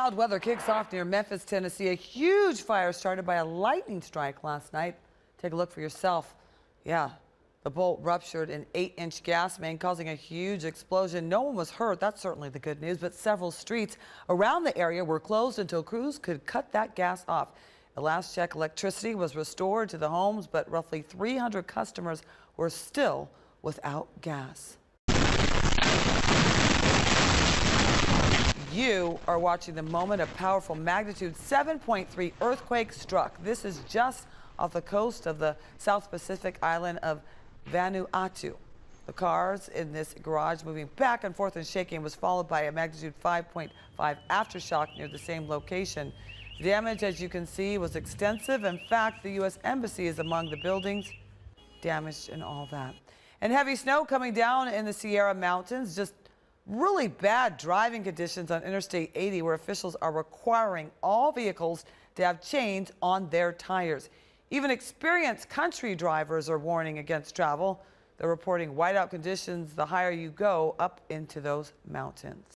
Wild weather kicks off near Memphis, Tennessee. A huge fire started by a lightning strike last night. Take a look for yourself. Yeah, the bolt ruptured an 8-inch gas main, causing a huge explosion. No one was hurt. That's certainly the good news. But several streets around the area were closed until crews could cut that gas off. At last check, electricity was restored to the homes, but roughly 300 customers were still without gas. You are watching the moment a powerful magnitude 7.3 earthquake struck. This is just off the coast of the South Pacific island of Vanuatu. The cars in this garage moving back and forth and shaking was followed by a magnitude 5.5 aftershock near the same location. Damage, as you can see, was extensive. In fact, the U.S. Embassy is among the buildings damaged and all that. And heavy snow coming down in the Sierra Mountains. Just really bad driving conditions on Interstate 80, where officials are requiring all vehicles to have chains on their tires. Even experienced country drivers are warning against travel. They're reporting whiteout conditions the higher you go up into those mountains.